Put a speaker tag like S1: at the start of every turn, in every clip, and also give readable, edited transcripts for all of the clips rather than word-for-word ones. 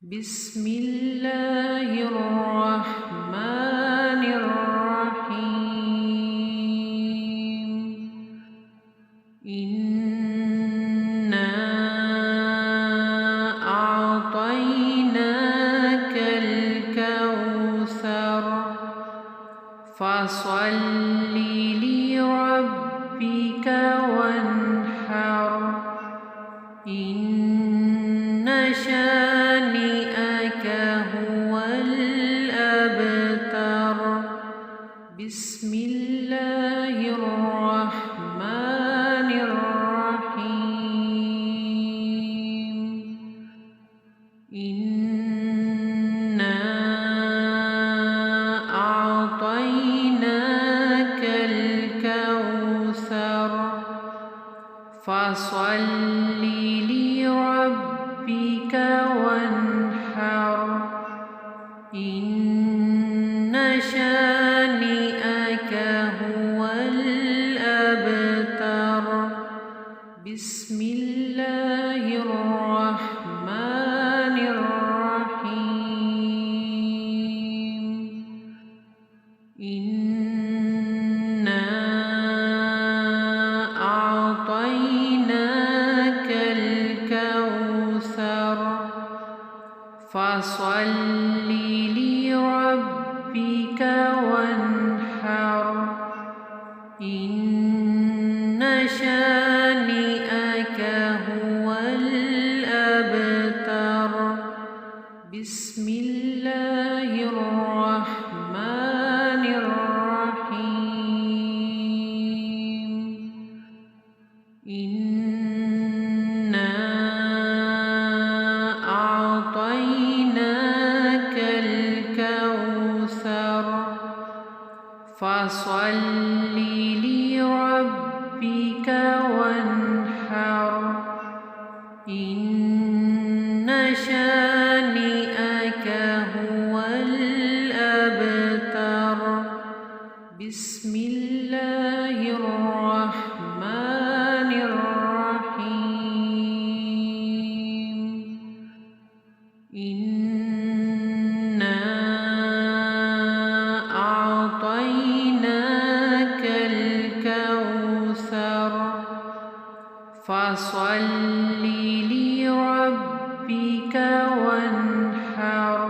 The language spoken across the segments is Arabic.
S1: بسم الله الرحمن الرحيم. إنا أعطيناك الكوثر فصل لربك وانحر إن شانئك هو الأبتر. بسم الله الرحمن الرحيم. إنا أعطيناك الكوثر فصل لربك وانحر إن شانئك هو الأبتر. بسم الله الرحمن الرحيم. إنا أعطيناك الكوثر فصل لربك وانحر إن شانئك هو الأبتر. بسم الله الرحمن الرحيم. إنا أعطيناك الكوثر فصل لربك وانحر إن شانئك هو الأبتر. بسم الله الرحمن الرحيم. إنا أعطيناك الكوثر فصل لربك وانحر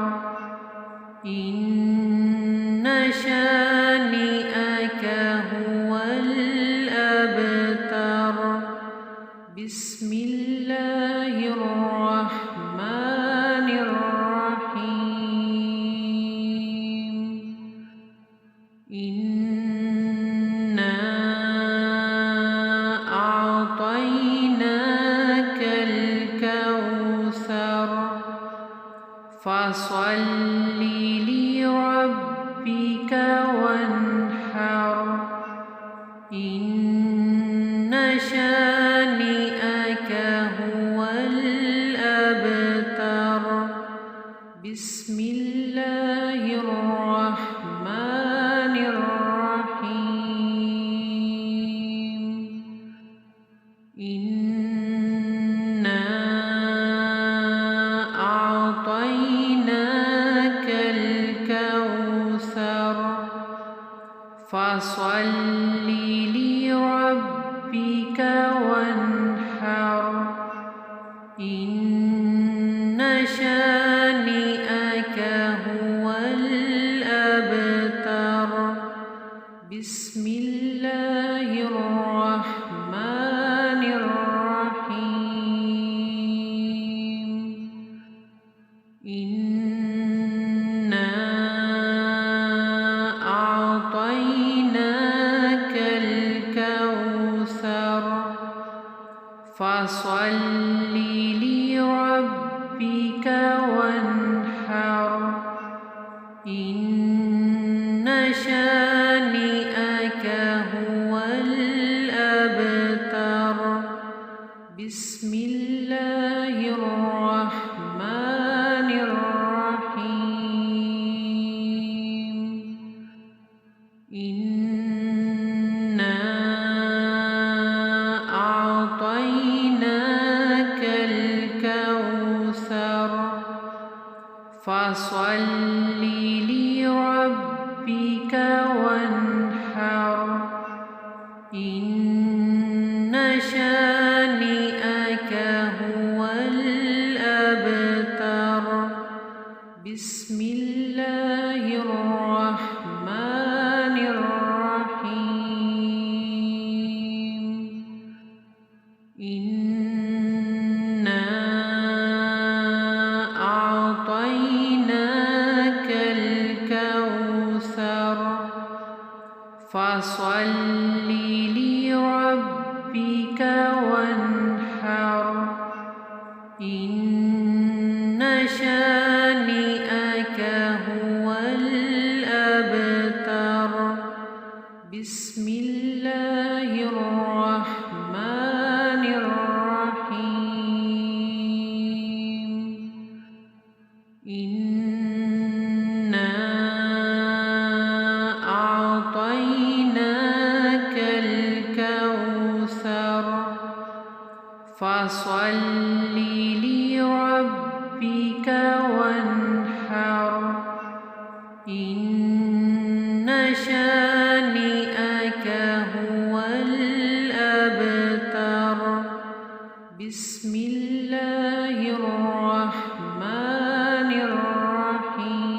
S1: إن شانئك هو الأبتر. بسم الله الرحمن الرحيم. إنا أعطيناك الكوثر فصل لربك وانحر إن شانئك هو الأبتر. بسم الله الرحمن الرحيم. إنا أعطيناك الكوثر فصل لربك وانحر إن شانئك هو الأبتر. بسم الله الرحمن الرحيم. إنا أعطيناك الكوثر فصل لربك وانحر إن شانئك هو الأبتر. بسم الله الرحمن الرحيم. إنا أعطيناك الكوثر فصل لربك وانحر إن شانئك هو الأبتر بسم الله الرحمن الرحيم إنا أعطيناك الكوثر فصل لربك وانحر إن شانئك هو الأبتر بسم الله الرحمن الرحيم إنا أعطيناك الكوثر فصل لربك وانحر إن شانئك هو الأبتر بسم الله الرحمن الرحيم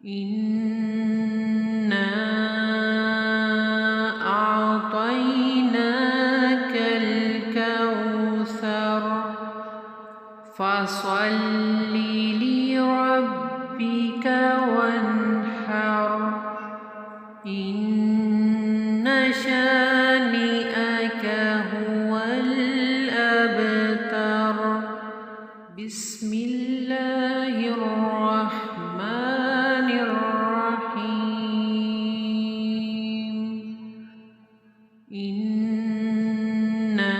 S1: إنا أعطيناك الكوثر فصل لربك وانحر إن شانئك هو الأبتر بسم الله الرحمن الرحيم إنا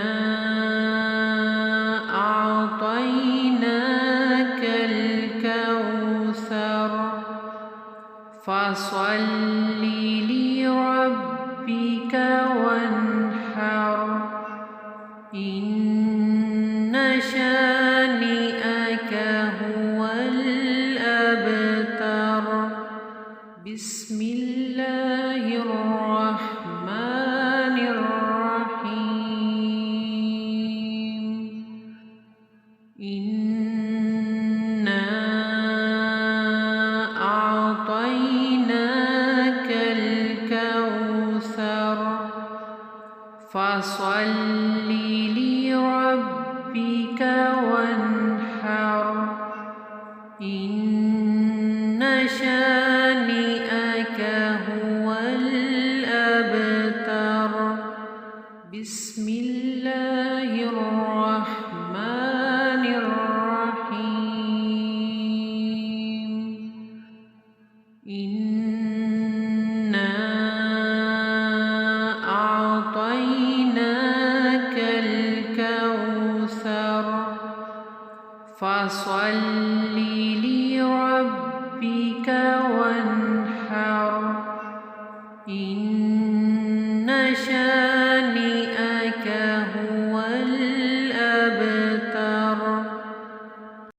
S1: أعطيناك الكوثر فصل لربك وانحر إن شانئك هو الأبتر بسم الله الرحمن الرحيم إنا أعطيناك الكوثر فصل لربك وانحر إن شانئك هو الأبتر بسم الله الرحمن الرحيم إنا أعطيناك الكوثر فصل